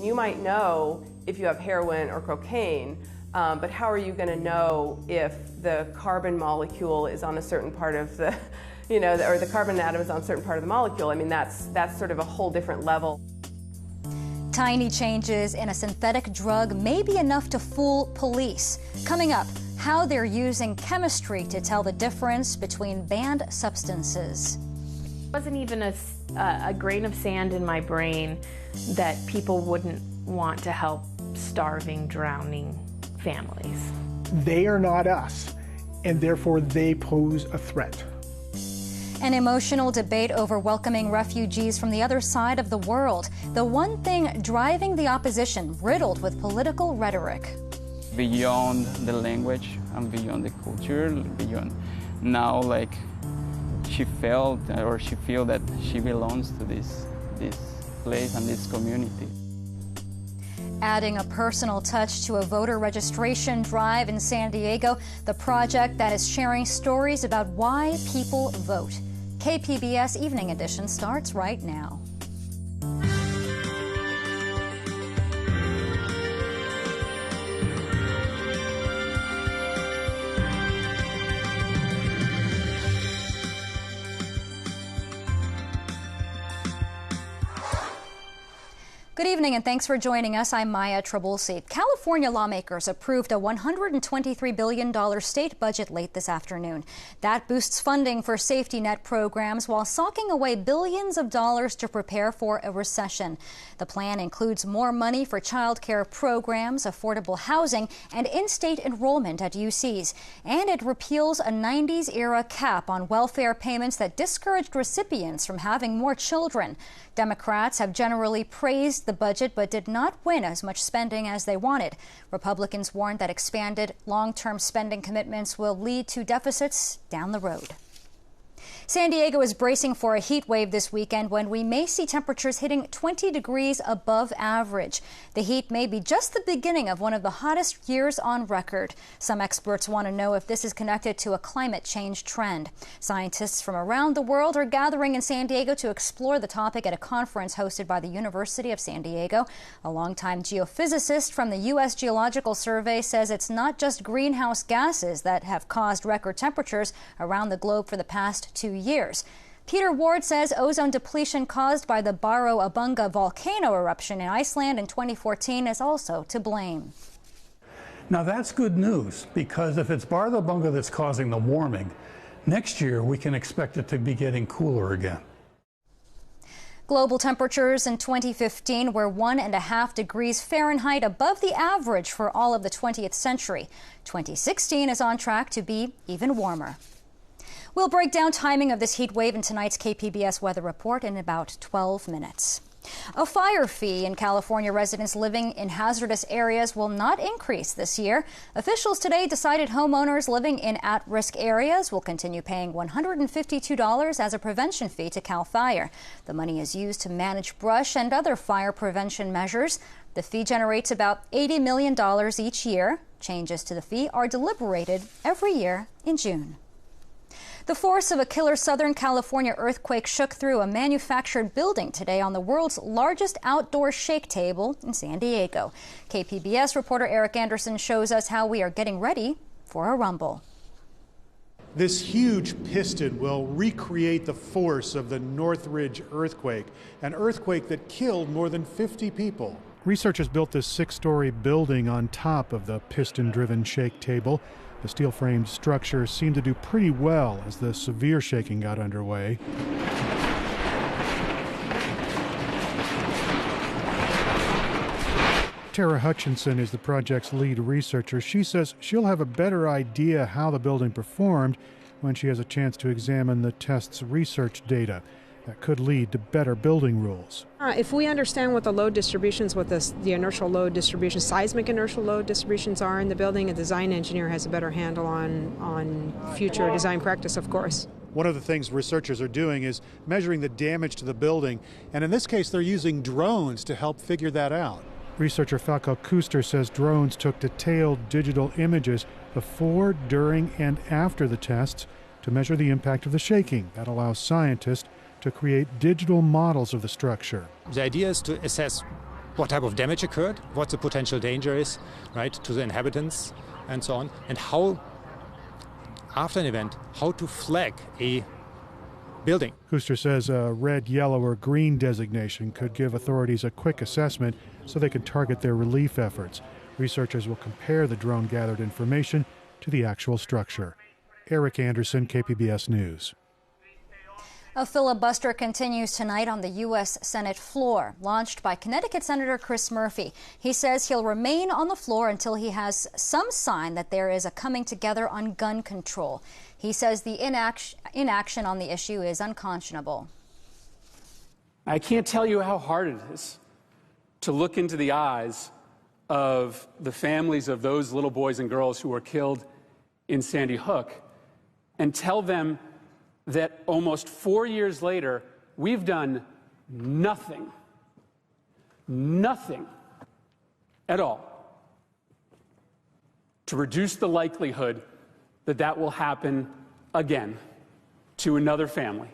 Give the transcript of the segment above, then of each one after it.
You might know if you have heroin or cocaine, but how are you going to know if the carbon molecule is on a certain part of the, or the carbon atom is on a certain part of the molecule? I mean, that's sort of a whole different level. Tiny changes in a synthetic drug may be enough to fool police. Coming up, how they're using chemistry to tell the difference between banned substances. There wasn't even a grain of sand in my brain that people wouldn't want to help starving, drowning families. They are not us, and therefore they pose a threat. An emotional debate over welcoming refugees from the other side of the world. The one thing driving the opposition, riddled with political rhetoric. Beyond the language and beyond the culture, beyond now, like, she felt or she feels that she belongs to this place and this community. Adding a personal touch to a voter registration drive in San Diego, the project that is sharing stories about why people vote. KPBS Evening Edition starts right now. Good evening and thanks for joining us. I'm Maya Trabulsi. California lawmakers approved a $123 billion state budget late this afternoon. That boosts funding for safety net programs while socking away billions of dollars to prepare for a recession. The plan includes more money for child care programs, affordable housing, and in-state enrollment at UCs. And it repeals a 90s-era cap on welfare payments that discouraged recipients from having more children. Democrats have generally praised the budget but did not win as much spending as they wanted. Republicans warned that expanded long-term spending commitments will lead to deficits down the road. San Diego is bracing for a heat wave this weekend when we may see temperatures hitting 20 degrees above average. The heat may be just the beginning of one of the hottest years on record. Some experts want to know if this is connected to a climate change trend. Scientists from around the world are gathering in San Diego to explore the topic at a conference hosted by the University of San Diego. A longtime geophysicist from the U.S. Geological Survey says it's not just greenhouse gases that have caused record temperatures around the globe for the past 2 years. Peter Ward says ozone depletion caused by the Barrow-Abunga volcano eruption in Iceland in 2014 is also to blame. Now that's good news, because if it's Barrow-Abunga that's causing the warming, next year we can expect it to be getting cooler again. Global temperatures in 2015 were 1.5 degrees Fahrenheit above the average for all of the 20th century. 2016 is on track to be even warmer. We'll break down timing of this heat wave in tonight's KPBS weather report in about 12 minutes. A fire fee in California residents living in hazardous areas will not increase this year. Officials today decided homeowners living in at-risk areas will continue paying $152 as a prevention fee to CAL FIRE. The money is used to manage brush and other fire prevention measures. The fee generates about $80 million each year. Changes to the fee are deliberated every year in June. The force of a killer Southern California earthquake shook through a manufactured building today on the world's largest outdoor shake table in San Diego. KPBS reporter Eric Anderson shows us how we are getting ready for a rumble. This huge piston will recreate the force of the Northridge earthquake, an earthquake that killed more than 50 people. Researchers built this 6-story building on top of the piston-driven shake table. The steel-framed structure seemed to do pretty well as the severe shaking got underway. Tara Hutchinson is the project's lead researcher. She says she'll have a better idea how the building performed when she has a chance to examine the test's research data. That could lead to better building rules. If we understand what the load distributions, what the inertial load distribution, seismic inertial load distributions are in the building, a design engineer has a better handle on future design practice, of course. One of the things researchers are doing is measuring the damage to the building, and in this case they're using drones to help figure that out. Researcher Falco Kuster says drones took detailed digital images before, during, and after the tests to measure the impact of the shaking. That allows scientists to create digital models of the structure. The idea is to assess what type of damage occurred, what the potential danger is, right, to the inhabitants and so on, and how, after an event, how to flag a building. Huster says a red, yellow, or green designation could give authorities a quick assessment so they can target their relief efforts. Researchers will compare the drone-gathered information to the actual structure. Eric Anderson, KPBS News. A filibuster continues tonight on the U.S. Senate floor, launched by Connecticut Senator Chris Murphy. He says he'll remain on the floor until he has some sign that there is a coming together on gun control. He says the inaction on the issue is unconscionable. I can't tell you how hard it is to look into the eyes of the families of those little boys and girls who were killed in Sandy Hook and tell them that almost 4 years later, we've done nothing at all to reduce the likelihood that that will happen again to another family.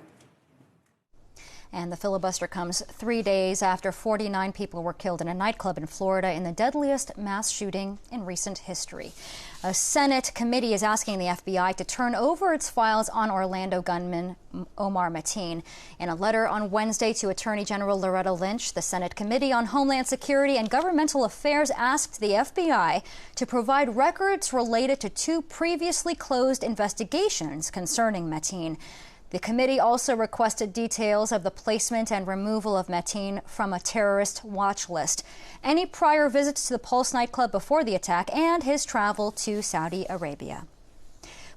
And the filibuster comes 3 days after 49 people were killed in a nightclub in Florida in the deadliest mass shooting in recent history. A Senate committee is asking the FBI to turn over its files on Orlando gunman Omar Mateen. In a letter on Wednesday to Attorney General Loretta Lynch, the Senate Committee on Homeland Security and Governmental Affairs asked the FBI to provide records related to 2 previously closed investigations concerning Mateen. The committee also requested details of the placement and removal of Mateen from a terrorist watch list, any prior visits to the Pulse nightclub before the attack, and his travel to Saudi Arabia.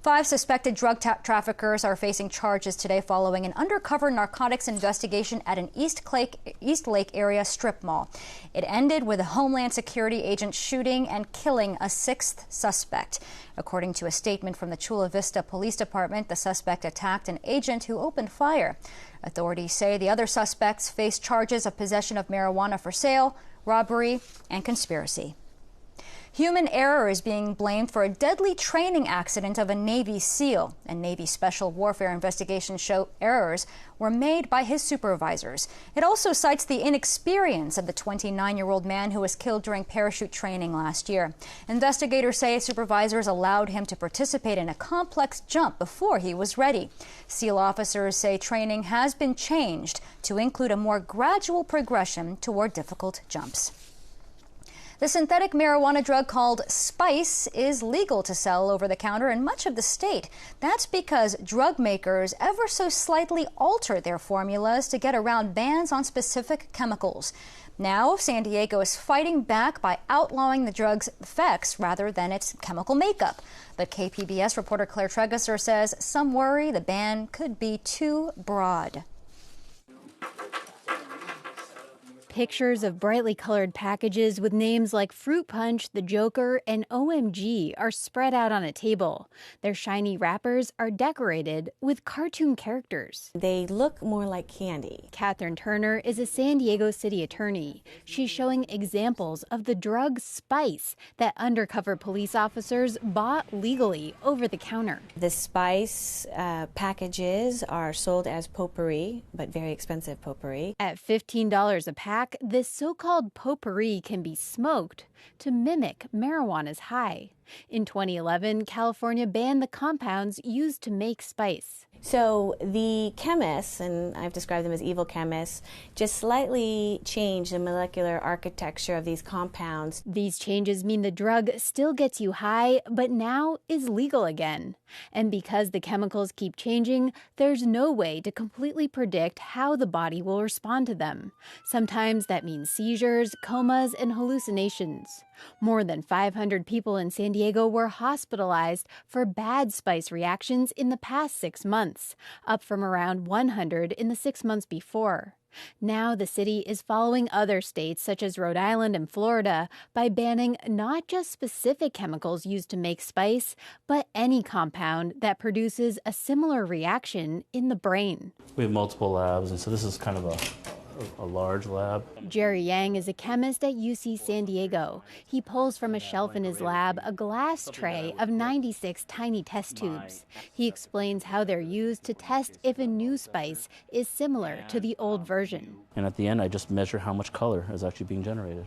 5 suspected drug traffickers are facing charges today following an undercover narcotics investigation at an East Lake area strip mall. It ended with a Homeland Security agent shooting and killing a 6th suspect. According to a statement from the Chula Vista Police Department, the suspect attacked an agent who opened fire. Authorities say the other suspects face charges of possession of marijuana for sale, robbery, and conspiracy. Human error is being blamed for a deadly training accident of a Navy SEAL. A Navy Special Warfare investigation show errors were made by his supervisors. It also cites the inexperience of the 29-year-old man who was killed during parachute training last year. Investigators say supervisors allowed him to participate in a complex jump before he was ready. SEAL officers say training has been changed to include a more gradual progression toward difficult jumps. The synthetic marijuana drug called Spice is legal to sell over the counter in much of the state. That's because drug makers ever so slightly alter their formulas to get around bans on specific chemicals. Now, San Diego is fighting back by outlawing the drug's effects rather than its chemical makeup. But KPBS reporter Claire Tregesser says some worry the ban could be too broad. Pictures of brightly colored packages with names like Fruit Punch, The Joker, and OMG are spread out on a table. Their shiny wrappers are decorated with cartoon characters. They look more like candy. Catherine Turner is a San Diego city attorney. She's showing examples of the drug Spice that undercover police officers bought legally over the counter. The Spice packages are sold as potpourri, but very expensive potpourri. At $15 a pack, this so-called potpourri can be smoked to mimic marijuana's high. In 2011, California banned the compounds used to make Spice. So the chemists, and I've described them as evil chemists, just slightly changed the molecular architecture of these compounds. These changes mean the drug still gets you high, but now is legal again. And because the chemicals keep changing, there's no way to completely predict how the body will respond to them. Sometimes that means seizures, comas, and hallucinations. More than 500 people in San Diego were hospitalized for bad Spice reactions in the past 6 months, up from around 100 in the 6 months before. Now the city is following other states such as Rhode Island and Florida by banning not just specific chemicals used to make Spice, but any compound that produces a similar reaction in the brain. We have multiple labs, and so this is kind of a large lab. Jerry Yang is a chemist at UC San Diego. He pulls from a shelf in his lab a glass tray of 96 tiny test tubes. He explains how they're used to test if a new spice is similar to the old version. And at the end, I just measure how much color is actually being generated.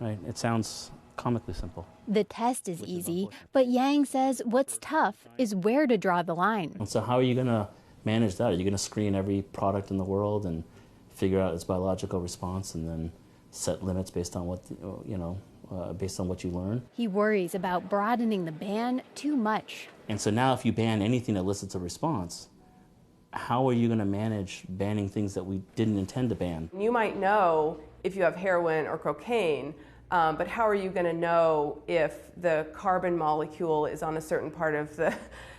Right? It sounds comically simple. The test is easy, but Yang says what's tough is where to draw the line. And so how are you going to manage that? Are you going to screen every product in the world and figure out its biological response and then set limits based on what, based on what you learn? He worries about broadening the ban too much. And so now if you ban anything that elicits a response, how are you going to manage banning things that we didn't intend to ban? You might know if you have heroin or cocaine, but how are you going to know if the carbon molecule is on a certain part of the,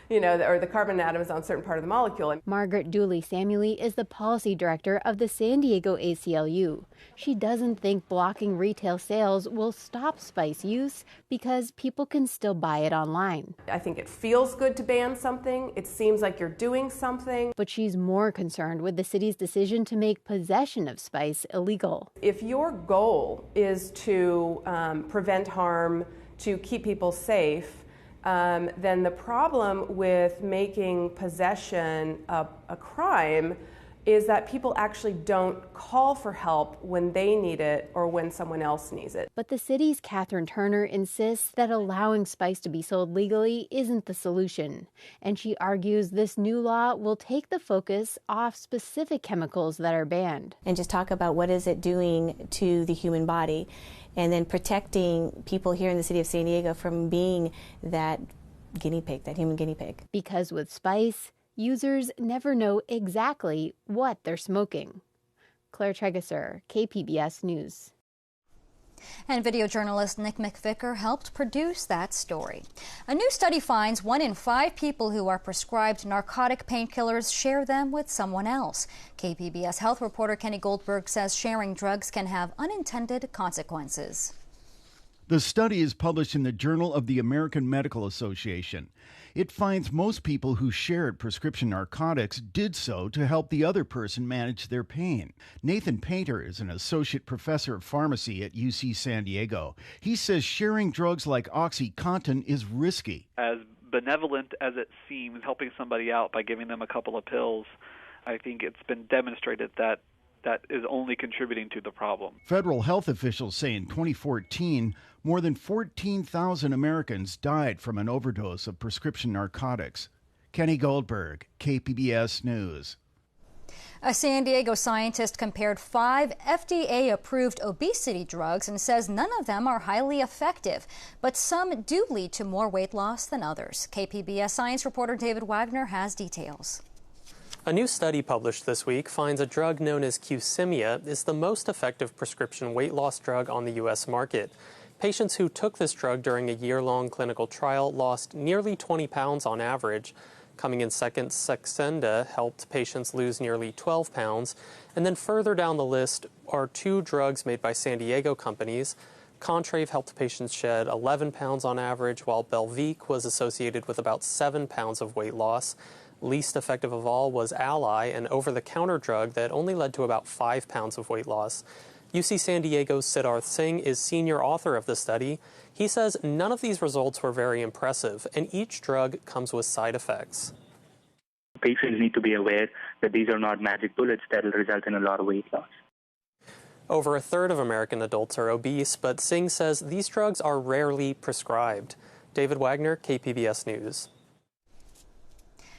or the carbon atom is on a certain part of the molecule? Margaret Dooley-Samueli is the policy director of the San Diego ACLU. She doesn't think blocking retail sales will stop spice use because people can still buy it online. I think it feels good to ban something. It seems like you're doing something. But she's more concerned with the city's decision to make possession of spice illegal. If your goal is to prevent harm, to keep people safe, then the problem with making possession a crime is that people actually don't call for help when they need it or when someone else needs it. But the city's Catherine Turner insists that allowing spice to be sold legally isn't the solution. And she argues this new law will take the focus off specific chemicals that are banned. And just talk about what is it doing to the human body, and then protecting people here in the city of San Diego from being that guinea pig, that human guinea pig. Because with spice, users never know exactly what they're smoking. Claire Tregesser, KPBS News. And video journalist Nick McVicker helped produce that story. A new study finds 1 in 5 people who are prescribed narcotic painkillers share them with someone else. KPBS health reporter Kenny Goldberg says sharing drugs can have unintended consequences. The study is published in the Journal of the American Medical Association. It finds most people who shared prescription narcotics did so to help the other person manage their pain. Nathan Painter is an associate professor of pharmacy at UC San Diego. He says sharing drugs like OxyContin is risky. As benevolent as it seems, helping somebody out by giving them a couple of pills, I think it's been demonstrated that is only contributing to the problem. Federal health officials say in 2014, more than 14,000 Americans died from an overdose of prescription narcotics. Kenny Goldberg, KPBS News. A San Diego scientist compared 5 FDA-approved obesity drugs and says none of them are highly effective, but some do lead to more weight loss than others. KPBS science reporter David Wagner has details. A new study published this week finds a drug known as Qsymia is the most effective prescription weight loss drug on the U.S. market. Patients who took this drug during a year-long clinical trial lost nearly 20 pounds on average. Coming in second, Saxenda helped patients lose nearly 12 pounds. And then further down the list are 2 drugs made by San Diego companies. Contrave helped patients shed 11 pounds on average, while Belviq was associated with about 7 pounds of weight loss. Least effective of all was Ally, an over-the-counter drug that only led to about 5 pounds of weight loss. UC San Diego's Siddharth Singh is senior author of the study. He says none of these results were very impressive, and each drug comes with side effects. Patients need to be aware that these are not magic bullets that will result in a lot of weight loss. Over a third of American adults are obese, but Singh says these drugs are rarely prescribed. David Wagner, KPBS News.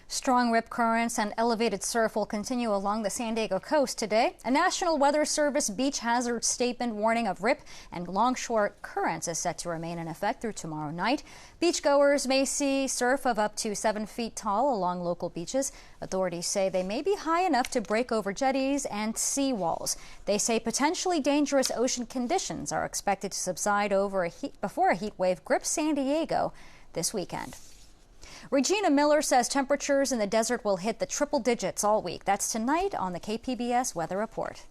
Strong rip currents and elevated surf will continue along the San Diego coast today. A National Weather Service beach hazard statement warning of rip and longshore currents is set to remain in effect through tomorrow night. Beachgoers may see surf of up to 7 feet tall along local beaches. Authorities say they may be high enough to break over jetties and seawalls. They say potentially dangerous ocean conditions are expected to subside before a heat wave grips San Diego this weekend. Regina Miller says temperatures in the desert will hit the triple digits all week. That's tonight on the KPBS Weather Report.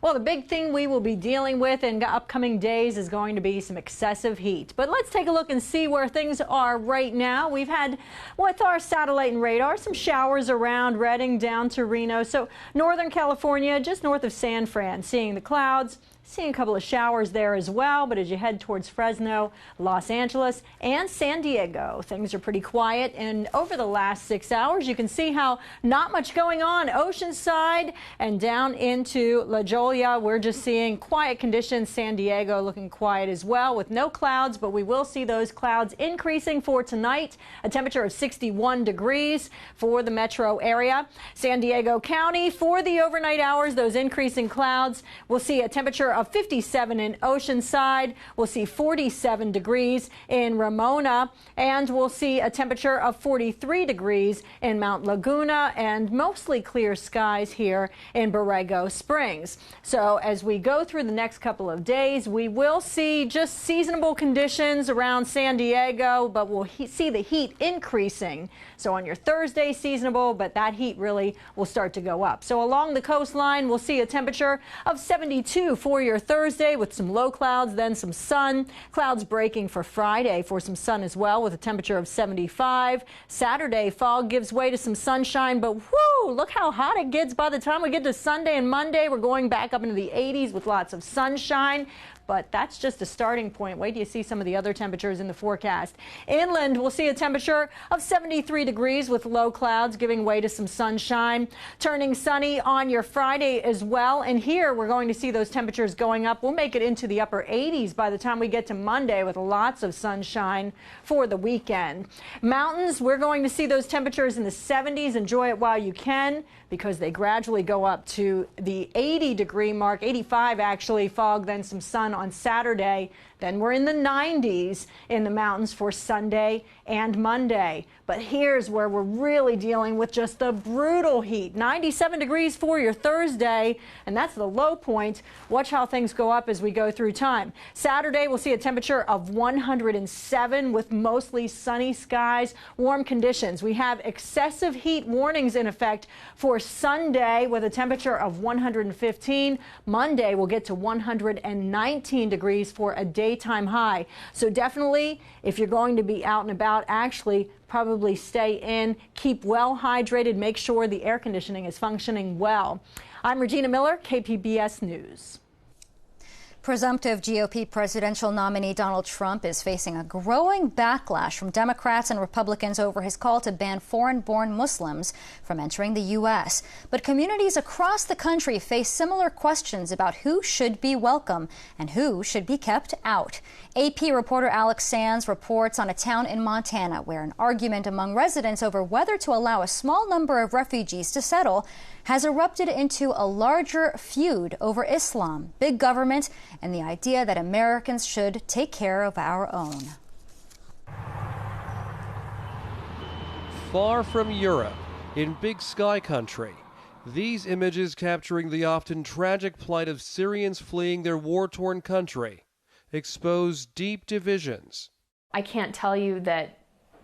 Well, the big thing we will be dealing with in upcoming days is going to be some excessive heat. But let's take a look and see where things are right now. We've had, with our satellite and radar, some showers around Redding down to Reno. So Northern California, just north of San Fran, seeing the clouds. Seeing a couple of showers there as well, but as you head towards Fresno, Los Angeles, and San Diego, things are pretty quiet. And over the last 6 hours, you can see how not much going on. Oceanside and down into La Jolla, we're just seeing quiet conditions. San Diego looking quiet as well with no clouds, but we will see those clouds increasing for tonight. A temperature of 61 degrees for the metro area. San Diego County, for the overnight hours, those increasing clouds, we'll see a temperature of 57 in Oceanside. We'll see 47 degrees in Ramona, and we'll see a temperature of 43 degrees in Mount Laguna, and mostly clear skies here in Borrego Springs. So as we go through the next couple of days, we will see just seasonable conditions around San Diego, but we'll see the heat increasing. So on your Thursday, seasonable, but that heat really will start to go up. So along the coastline, we'll see a temperature of 72 for your Thursday with some low clouds, then some sun. Clouds breaking for Friday for some sun as well with a temperature of 75. Saturday, fog gives way to some sunshine, but whoo, look how hot it gets by the time we get to Sunday and Monday. We're going back up into the 80s with lots of sunshine. But that's just a starting point. Wait till you see some of the other temperatures in the forecast. Inland, we'll see a temperature of 73 degrees with low clouds giving way to some sunshine. Turning sunny on your Friday as well. And here we're going to see those temperatures going up. We'll make it into the upper 80s by the time we get to Monday with lots of sunshine for the weekend. Mountains, we're going to see those temperatures in the 70s. Enjoy it while you can, because they gradually go up to the 80-degree mark, 85 actually, fog, then some sun on Saturday. Then we're in the 90s in the mountains for Sunday and Monday. But here's where we're really dealing with just the brutal heat. 97 degrees for your Thursday, and that's the low point. Watch how things go up as we go through time. Saturday, we'll see a temperature of 107 with mostly sunny skies, warm conditions. We have excessive heat warnings in effect for Sunday with a temperature of 115. Monday, we'll get to 119 degrees for a daytime high. So definitely, if you're going to be out and about, actually probably stay in, keep well hydrated, make sure the air conditioning is functioning well. I'm Regina Miller, KPBS News. Presumptive GOP presidential nominee Donald Trump is facing a growing backlash from Democrats and Republicans over his call to ban foreign-born Muslims from entering the U.S. But communities across the country face similar questions about who should be welcome and who should be kept out. AP reporter Alex Sands reports on a town in Montana where an argument among residents over whether to allow a small number of refugees to settle has erupted into a larger feud over Islam, big government, and the idea that Americans should take care of our own. Far from Europe, in Big Sky country, these images capturing the often tragic plight of Syrians fleeing their war-torn country expose deep divisions. I can't tell you that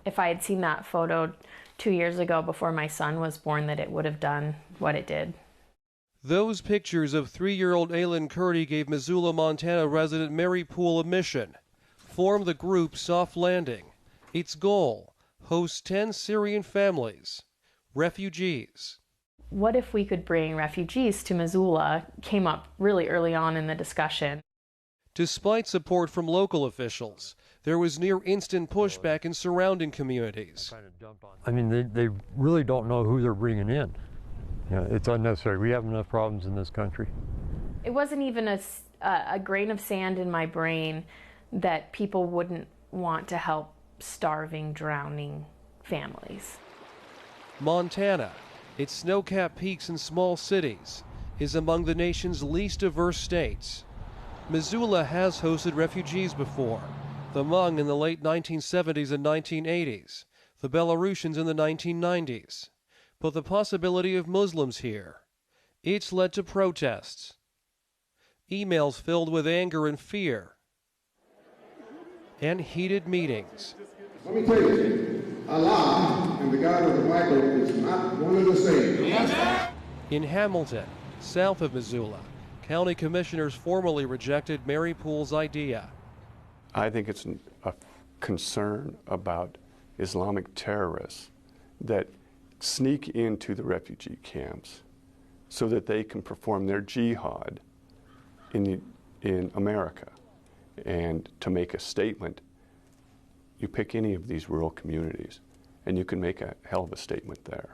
if I had seen that photo 2 years ago before my son was born that it would have done what it did. Those pictures of 3-year-old Aylin Curdy gave Missoula, Montana resident Mary Poole a mission: form the group Soft Landing. Its goal: host 10 Syrian families, refugees. What if we could bring refugees to Missoula? Came up really early on in the discussion. Despite support from local officials, there was near instant pushback in surrounding communities. I mean, they really don't know who they're bringing in. You know, it's unnecessary. We have enough problems in this country. It wasn't even a grain of sand in my brain that people wouldn't want to help starving, drowning families. Montana, its snow-capped peaks and small cities, is among the nation's least diverse states. Missoula has hosted refugees before, the Hmong in the late 1970s and 1980s, the Belarusians in the 1990s. But the possibility of Muslims here, it's led to protests, emails filled with anger and fear, and heated meetings. Let me tell you, Allah and the God of the Bible is not one of the same. In Hamilton, south of Missoula, County commissioners formally rejected Mary Poole's idea. I think it's a concern about Islamic terrorists that sneak into the refugee camps so that they can perform their jihad in America. And to make a statement, you pick any of these rural communities and you can make a hell of a statement there.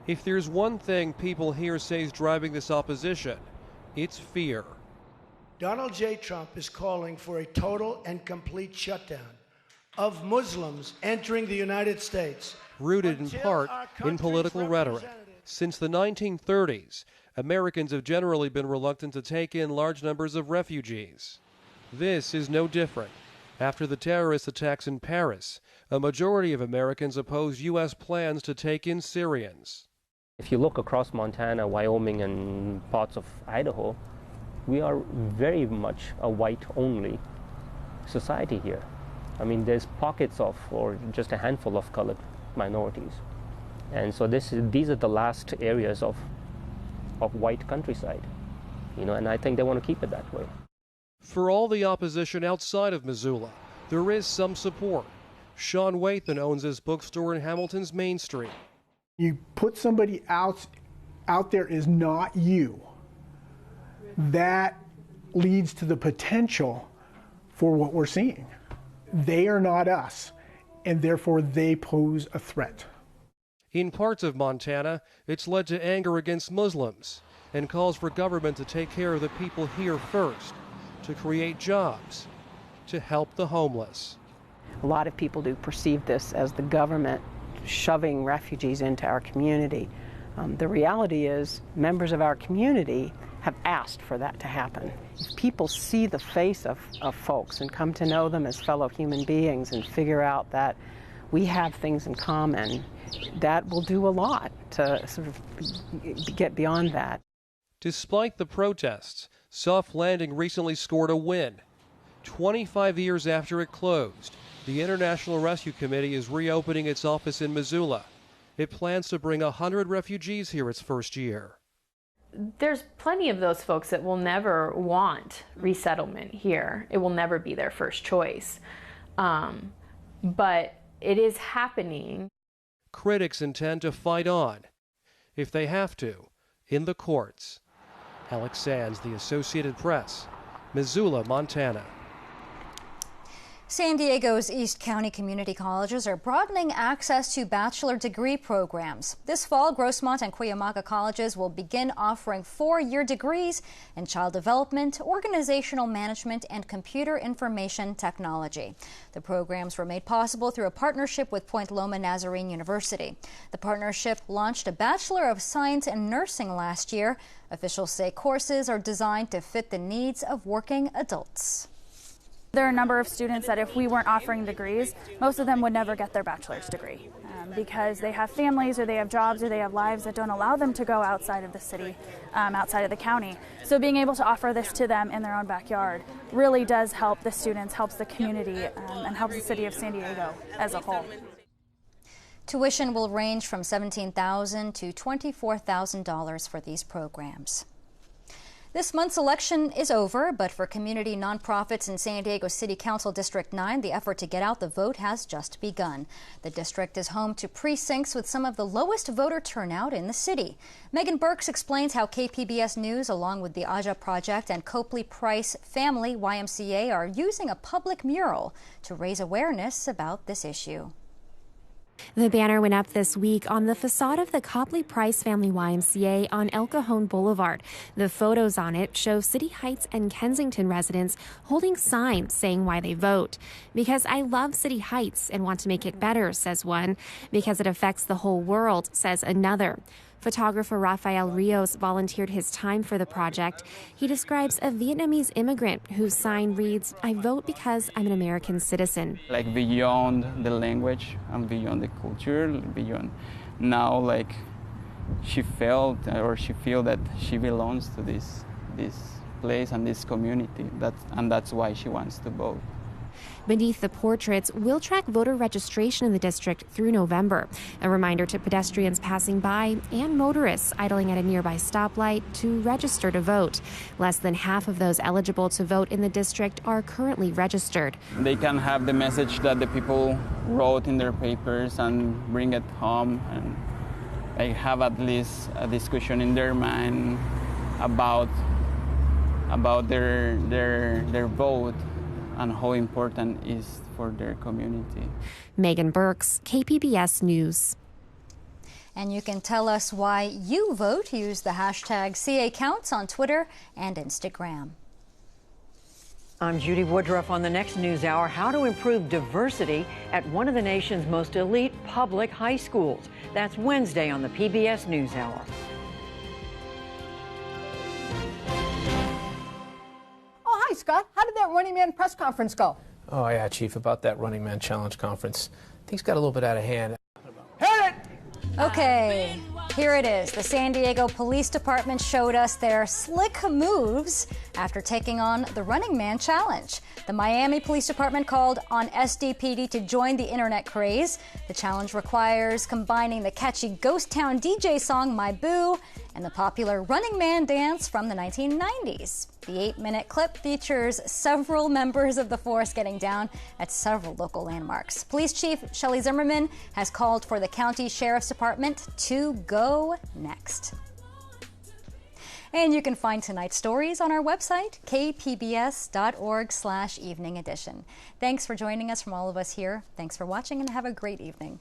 If there's one thing people here say is driving this opposition, it's fear. Donald J. Trump is calling for a total and complete shutdown of Muslims entering the United States. Rooted in part in political rhetoric. Since the 1930s, Americans have generally been reluctant to take in large numbers of refugees. This is no different. After the terrorist attacks in Paris, a majority of Americans opposed U.S. plans to take in Syrians. If you look across Montana, Wyoming, and parts of Idaho, we are very much a white-only society here. I mean, there's pockets of, or just a handful of colored minorities. And so these are the last areas of white countryside, and I think they want to keep it that way. For all the opposition outside of Missoula, there is some support. Sean Wathan owns his bookstore in Hamilton's Main Street. You put somebody out there is not you. That leads to the potential for what we're seeing. They are not us, and therefore they pose a threat. In parts of Montana, it's led to anger against Muslims and calls for government to take care of the people here first, to create jobs, to help the homeless. A lot of people do perceive this as the government shoving refugees into our community. The reality is members of our community have asked for that to happen. If people see the face of folks and come to know them as fellow human beings and figure out that we have things in common, that will do a lot to sort of get beyond that. Despite the protests, Soft Landing recently scored a win. 25 years after it closed, the International Rescue Committee is reopening its office in Missoula. It plans to bring 100 refugees here its first year. There's plenty of those folks that will never want resettlement here. It will never be their first choice. But it is happening. Critics intend to fight on, if they have to, in the courts. Alex Sands, The Associated Press, Missoula, Montana. San Diego's East County community colleges are broadening access to bachelor degree programs. This fall, Grossmont and Cuyamaca colleges will begin offering 4-year degrees in child development, organizational management, and computer information technology. The programs were made possible through a partnership with Point Loma Nazarene University. The partnership launched a Bachelor of Science in Nursing last year. Officials say courses are designed to fit the needs of working adults. There are a number of students that if we weren't offering degrees, most of them would never get their bachelor's degree because they have families or they have jobs or they have lives that don't allow them to go outside of the city, outside of the county. So being able to offer this to them in their own backyard really does help the students, helps the community, and helps the city of San Diego as a whole. Tuition will range from $17,000 to $24,000 for these programs. This month's election is over, but for community nonprofits in San Diego City Council District 9, the effort to get out the vote has just begun. The district is home to precincts with some of the lowest voter turnout in the city. Megan Burks explains how KPBS News, along with the Aja Project and Copley Price Family YMCA, are using a public mural to raise awareness about this issue. The banner went up this week on the facade of the Copley Price Family YMCA on El Cajon Boulevard. The photos on it show City Heights and Kensington residents holding signs saying why they vote. Because I love City Heights and want to make it better, says one. Because it affects the whole world, says another. Photographer Rafael Rios volunteered his time for the project. He describes a Vietnamese immigrant whose sign reads, "I vote because I'm an American citizen." Like beyond the language and beyond the culture, beyond now, like she feel that she belongs to this place and this community. That's why she wants to vote. Beneath the portraits, we'll track voter registration in the district through November. A reminder to pedestrians passing by and motorists idling at a nearby stoplight to register to vote. Less than half of those eligible to vote in the district are currently registered. They can have the message that the people wrote in their papers and bring it home and they have at least a discussion in their mind about their vote and how important it is for their community. Megan Burks, KPBS News. And you can tell us why you vote. Use the hashtag #CACounts on Twitter and Instagram. I'm Judy Woodruff on the next News Hour. How to improve diversity at one of the nation's most elite public high schools. That's Wednesday on the PBS News Hour. Oh, hi, Scott. How did that Running Man press conference go? Oh, yeah, Chief, about that Running Man Challenge conference. Things got a little bit out of hand. Okay, here it is. The San Diego Police Department showed us their slick moves after taking on the Running Man Challenge. The Miami Police Department called on SDPD to join the internet craze. The challenge requires combining the catchy Ghost Town DJ song My Boo and the popular Running Man dance from the 1990s. The 8-minute clip features several members of the force getting down at several local landmarks. Police Chief Shelley Zimmerman has called for the County Sheriff's Department to go next. And you can find tonight's stories on our website, kpbs.org/evening edition. Thanks for joining us from all of us here. Thanks for watching and have a great evening.